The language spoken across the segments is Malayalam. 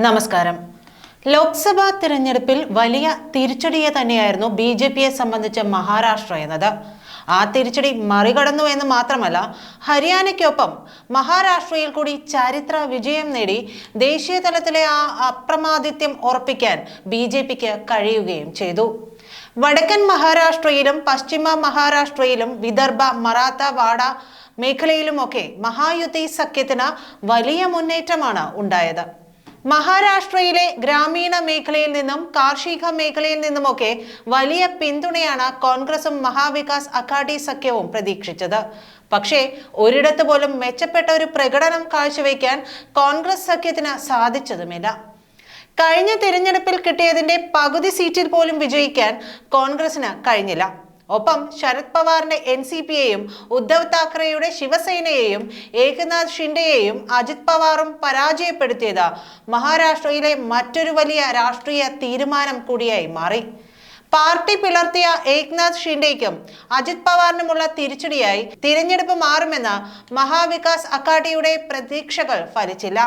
നമസ്കാരം. ലോക്സഭാ തിരഞ്ഞെടുപ്പിൽ വലിയ തിരിച്ചടിയെ തന്നെയായിരുന്നു ബി.ജെ.പിയെ സംബന്ധിച്ച് മഹാരാഷ്ട്ര എന്നത്. ആ തിരിച്ചടി മറികടന്നു എന്ന് മാത്രമല്ല, ഹരിയാനയ്ക്കൊപ്പം മഹാരാഷ്ട്രയിൽ കൂടി ചരിത്ര വിജയം നേടി ദേശീയ തലത്തിലെ ആ അപ്രമാദിത്യം ഉറപ്പിക്കാൻ ബി.ജെ.പിക്ക് കഴിയുകയും ചെയ്തു. വടക്കൻ മഹാരാഷ്ട്രയിലും പശ്ചിമ മഹാരാഷ്ട്രയിലും വിദർഭ, മറാത്ത, വാഡ മേഖലയിലുമൊക്കെ മഹായുതി സഖ്യത്തിന് വലിയ മുന്നേറ്റമാണ് ഉണ്ടായത്. മഹാരാഷ്ട്രയിലെ ഗ്രാമീണ മേഖലയിൽ നിന്നും കാർഷിക മേഖലയിൽ നിന്നുമൊക്കെ വലിയ പിന്തുണയാണ് കോൺഗ്രസും മഹാവികാസ് അഘാടി സഖ്യവും പ്രതീക്ഷിച്ചത്. പക്ഷേ ഒരിടത്ത് പോലും മെച്ചപ്പെട്ട ഒരു പ്രകടനം കാഴ്ചവെക്കാൻ കോൺഗ്രസ് സഖ്യത്തിന് സാധിച്ചതുമില്ല. കഴിഞ്ഞ തിരഞ്ഞെടുപ്പിൽ കിട്ടിയതിന്റെ പകുതി സീറ്റിൽ പോലും വിജയിക്കാൻ കോൺഗ്രസിന് കഴിഞ്ഞില്ല. ഒപ്പം ശരത് പവാറിന്റെ എൻ.സി.പിയെയും ഉദ്ധവ് താക്കറെയുടെ ശിവസേനയെയും ഏകനാഥ് ഷിൻഡെയെയും അജിത് പവാറും പരാജയപ്പെടുത്തിയത് മഹാരാഷ്ട്രയിലെ മറ്റൊരു വലിയ രാഷ്ട്രീയ തീരുമാനം കൂടിയായി മാറി. പാർട്ടി പിളർത്തിയ ഏകനാഥ് ഷിൻഡെയ്ക്കും അജിത് പവാറിനുമുള്ള തിരിച്ചടിയായി തിരഞ്ഞെടുപ്പ് മാറുമെന്ന മഹാവികാസ് അഘാടിയുടെ പ്രതീക്ഷകൾ ഫലിച്ചില്ല.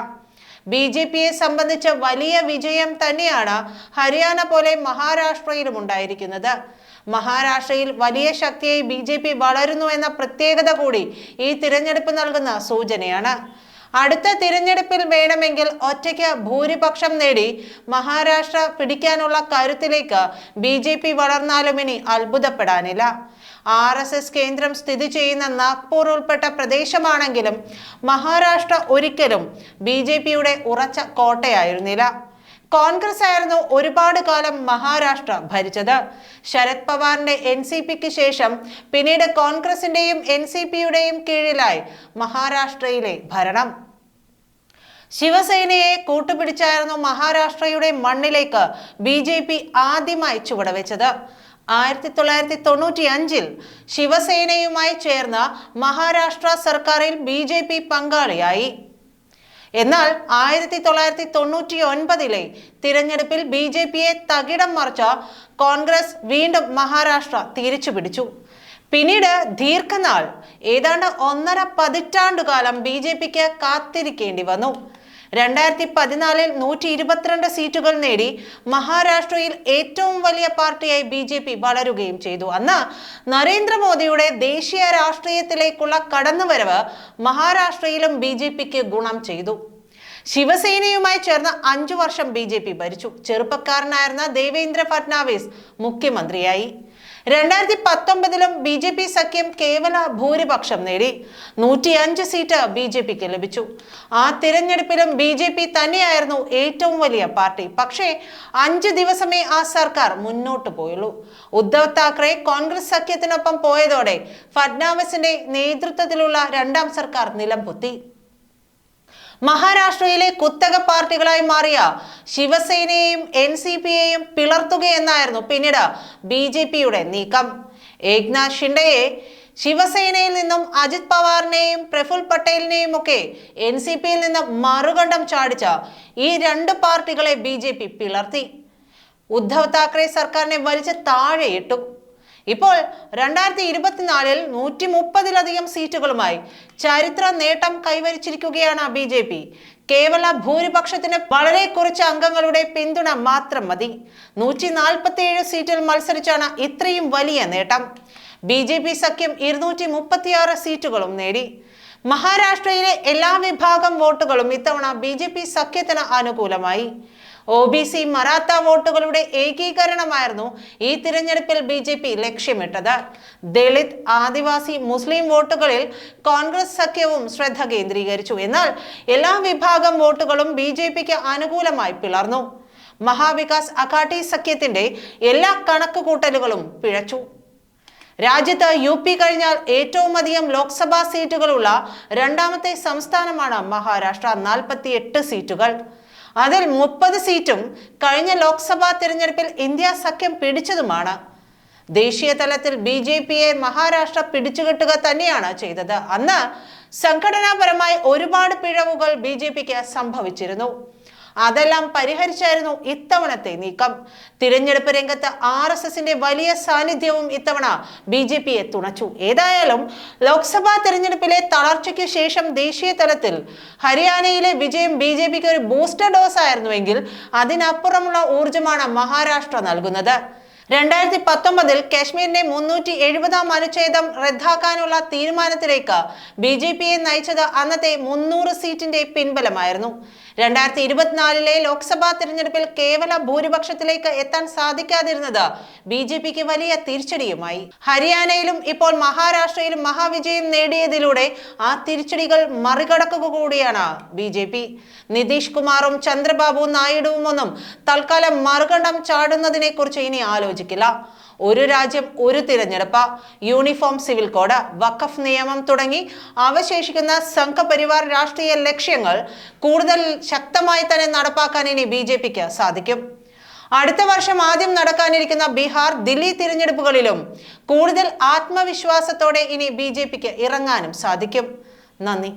ബി.ജെ.പിയെ സംബന്ധിച്ച് വലിയ വിജയം തന്നെയാണ് ഹരിയാന പോലെ മഹാരാഷ്ട്രയിലും ഉണ്ടായിരിക്കുന്നത്. മഹാരാഷ്ട്രയിൽ വലിയ ശക്തിയായി ബി.ജെ.പി വളരുന്നു എന്ന പ്രത്യേകത കൂടി ഈ തിരഞ്ഞെടുപ്പ് നൽകുന്ന സൂചനയാണ്. അടുത്ത തിരഞ്ഞെടുപ്പിൽ വേണമെങ്കിൽ ഒറ്റയ്ക്ക് ഭൂരിപക്ഷം നേടി മഹാരാഷ്ട്ര പിടിക്കാനുള്ള കരുത്തിലേക്ക് ബി.ജെ.പി വളർന്നാലും ഇനി അത്ഭുതപ്പെടാനില്ല. RSS കേന്ദ്രം സ്ഥിതി ചെയ്യുന്ന നാഗ്പൂർ ഉൾപ്പെട്ട പ്രദേശമാണെങ്കിലും മഹാരാഷ്ട്ര ഒരിക്കലും ബി.ജെ.പിയുടെ ഉറച്ച കോട്ടയായിരുന്നില്ല. കോൺഗ്രസ് ആയിരുന്നു ഒരുപാട് കാലം മഹാരാഷ്ട്ര ഭരിച്ചത്. ശരത് പവാറിന്റെ എൻ.സി.പിക്ക് ശേഷം പിന്നീട് കോൺഗ്രസിന്റെയും എൻ.സി.പിയുടെയും കീഴിലായി മഹാരാഷ്ട്രയിലെ ഭരണം. ശിവസേനയെ കൂട്ടുപിടിച്ചായിരുന്നു മഹാരാഷ്ട്രയുടെ മണ്ണിലേക്ക് ബി.ജെ.പി ആദ്യമായി ചുവടുവെച്ചത്. 1995 ശിവസേനയുമായി ചേർന്ന മഹാരാഷ്ട്ര സർക്കാരിൽ ബി.ജെ.പി പങ്കാളിയായി. എന്നാൽ 1999 തിരഞ്ഞെടുപ്പിൽ ബി.ജെ.പിയെ തകിടം മറിച്ച കോൺഗ്രസ് വീണ്ടും മഹാരാഷ്ട്ര തിരിച്ചുപിടിച്ചു. പിന്നീട് ദീർഘനാൾ ഏതാണ്ട് 1.5 പതിറ്റാണ്ടുകാലം ബി.ജെ.പിക്ക് കാത്തിരിക്കേണ്ടി വന്നു. 2014 122 സീറ്റുകൾ നേടി മഹാരാഷ്ട്രയിൽ ഏറ്റവും വലിയ പാർട്ടിയായി ബി.ജെ.പി വളരുകയും ചെയ്തു. അന്ന് നരേന്ദ്രമോദിയുടെ ദേശീയ രാഷ്ട്രീയത്തിലേക്കുള്ള കടന്നുവരവ് മഹാരാഷ്ട്രയിലും ബി.ജെ.പിക്ക് ഗുണം ചെയ്തു. ശിവസേനയുമായി ചേർന്ന് 5 വർഷം ബി.ജെ.പി ഭരിച്ചു. ചെറുപ്പക്കാരനായിരുന്ന ദേവേന്ദ്ര ഫഡ്നാവിസ് മുഖ്യമന്ത്രിയായി. 2019 ബി.ജെ.പി സഖ്യം കേവല ഭൂരിപക്ഷം നേടി. 105 സീറ്റ് ബി.ജെ.പിക്ക് ലഭിച്ചു. ആ തിരഞ്ഞെടുപ്പിലും ബി.ജെ.പി തന്നെയായിരുന്നു ഏറ്റവും വലിയ പാർട്ടി. പക്ഷേ 5 ദിവസമേ ആ സർക്കാർ മുന്നോട്ട് പോയുള്ളൂ. ഉദ്ധവ് താക്കറെ കോൺഗ്രസ് സഖ്യത്തിനൊപ്പം പോയതോടെ ഫഡ്നാവിസിന്റെ നേതൃത്വത്തിലുള്ള രണ്ടാം സർക്കാർ നിലംപൊത്തി. മഹാരാഷ്ട്രയിലെ കുത്തക പാർട്ടികളായി മാറിയ ശിവസേനയെയും എൻ.സി.പിയെയും പിളർത്തുകയെന്നായിരുന്നു പിന്നീട് ബി.ജെ.പിയുടെ നീക്കം. ഏകനാഥ് ഷിൻഡെയെ ശിവസേനയിൽ നിന്നും അജിത് പവാറിനെയും പ്രഫുൽ പട്ടേലിനെയും ഒക്കെ എൻ.സി.പിയിൽ നിന്ന് മറുകണ്ഠം ചാടിച്ച ഈ 2 പാർട്ടികളെ ബി.ജെ.പി പിളർത്തി. ഉദ്ധവ് താക്കറെ സർക്കാരിനെ വലിച്ച് താഴെയിട്ടു. ഇപ്പോൾ 2024 130-ലധികം സീറ്റുകളുമായി ചരിത്ര നേട്ടം കൈവരിച്ചിരിക്കുകയാണ് ബി.ജെ.പി. കേവല ഭൂരിപക്ഷത്തിന് വളരെ കുറച്ച് അംഗങ്ങളുടെ പിന്തുണ മാത്രം മതി. 147 സീറ്റിൽ മത്സരിച്ചാണ് ഇത്രയും വലിയ നേട്ടം. ബി.ജെ.പി സഖ്യം 236 സീറ്റുകളും നേടി. മഹാരാഷ്ട്രയിലെ എല്ലാ വിഭാഗം വോട്ടുകളും ഇത്തവണ ബി.ജെ.പി സഖ്യത്തിന് അനുകൂലമായി. OBC മറാത്ത വോട്ടുകളുടെ ഏകീകരണമായിരുന്നു ഈ തിരഞ്ഞെടുപ്പിൽ ബി.ജെ.പി ലക്ഷ്യമിട്ടത്. ദളിത്, ആദിവാസി, മുസ്ലിം വോട്ടുകളിൽ കോൺഗ്രസ് സഖ്യവും ശ്രദ്ധ കേന്ദ്രീകരിച്ചു. എന്നാൽ എല്ലാ വിഭാഗം വോട്ടുകളും ബി.ജെ.പിക്ക് അനുകൂലമായി പിളർന്നു. മഹാവികാസ് അഘാടി സഖ്യത്തിന്റെ എല്ലാ കണക്കുകൂട്ടലുകളും പിഴച്ചു. രാജ്യത്ത് UP കഴിഞ്ഞാൽ ഏറ്റവും അധികം ലോക്സഭാ സീറ്റുകളുള്ള രണ്ടാമത്തെ സംസ്ഥാനമാണ് മഹാരാഷ്ട്ര. 48 സീറ്റുകൾ. അതിൽ 30 സീറ്റും കഴിഞ്ഞ ലോക്സഭാ തിരഞ്ഞെടുപ്പിൽ ഇന്ത്യ സഖ്യം പിടിച്ചതുമാണ്. ദേശീയ തലത്തിൽ ബി.ജെ.പിയെ മഹാരാഷ്ട്ര പിടിച്ചുകെട്ടുക തന്നെയാണ് ചെയ്തത്. അന്ന് സംഘടനാപരമായി ഒരുപാട് പിഴവുകൾ ബി.ജെ.പിക്ക് സംഭവിച്ചിരുന്നു. അതെല്ലാം പരിഹരിച്ചായിരുന്നു ഇത്തവണത്തെ നീക്കം. തിരഞ്ഞെടുപ്പ് രംഗത്ത് RSSന്റെ വലിയ സാന്നിധ്യവും ഇത്തവണ BJPയെ തുണച്ചു. ഏതായാലും ലോക്സഭാ തെരഞ്ഞെടുപ്പിലെ തളർച്ചയ്ക്ക് ശേഷം ദേശീയ തലത്തിൽ ഹരിയാനയിലെ വിജയം BJPക്ക് ഒരു ബൂസ്റ്റർ ഡോസ് ആയിരുന്നുവെങ്കിൽ അതിനപ്പുറമുള്ള ഊർജമാണ് മഹാരാഷ്ട്ര നൽകുന്നത്. 2019 കാശ്മീരിന്റെ 370-ാം അനുച്ഛേദം റദ്ദാക്കാനുള്ള തീരുമാനത്തിലേക്ക് BJPയെ നയിച്ചത് അന്നത്തെ 300 സീറ്റിന്റെ പിൻബലമായിരുന്നു. 2024 ലോക്സഭാ തിരഞ്ഞെടുപ്പിൽ കേവല ഭൂരിപക്ഷത്തിലേക്ക് എത്താൻ സാധിക്കാതിരുന്നത് BJPക്ക് വലിയ തിരിച്ചടിയുമായി. ഹരിയാനയിലും ഇപ്പോൾ മഹാരാഷ്ട്രയിലും മഹാവിജയം നേടിയതിലൂടെ ആ തിരിച്ചടികൾ മറികടക്കുക കൂടിയാണ് BJP. നിതീഷ് കുമാറും ചന്ദ്രബാബു നായിഡുവും ഒന്നും തൽക്കാലം മറുകണ്ഠം ചാടുന്നതിനെ കുറിച്ച് ഇനി ആലോചിക്കില്ല. ഒരു രാജ്യം ഒരു തിരഞ്ഞെടുപ്പ്, യൂണിഫോം സിവിൽ കോഡ്, വഖഫ് നിയമം തുടങ്ങി അവശേഷിക്കുന്ന സംഘപരിവാർ രാഷ്ട്രീയ ലക്ഷ്യങ്ങൾ കൂടുതൽ ശക്തമായി തന്നെ നടപ്പാക്കാൻ ഇനി BJPക്ക് സാധിക്കും. അടുത്ത വർഷം ആദ്യം നടക്കാനിരിക്കുന്ന ബീഹാർ, ദില്ലി തിരഞ്ഞെടുപ്പുകളിലും കൂടുതൽ ആത്മവിശ്വാസത്തോടെ ഇനി BJPക്ക് ഇറങ്ങാനും സാധിക്കും. നന്ദി.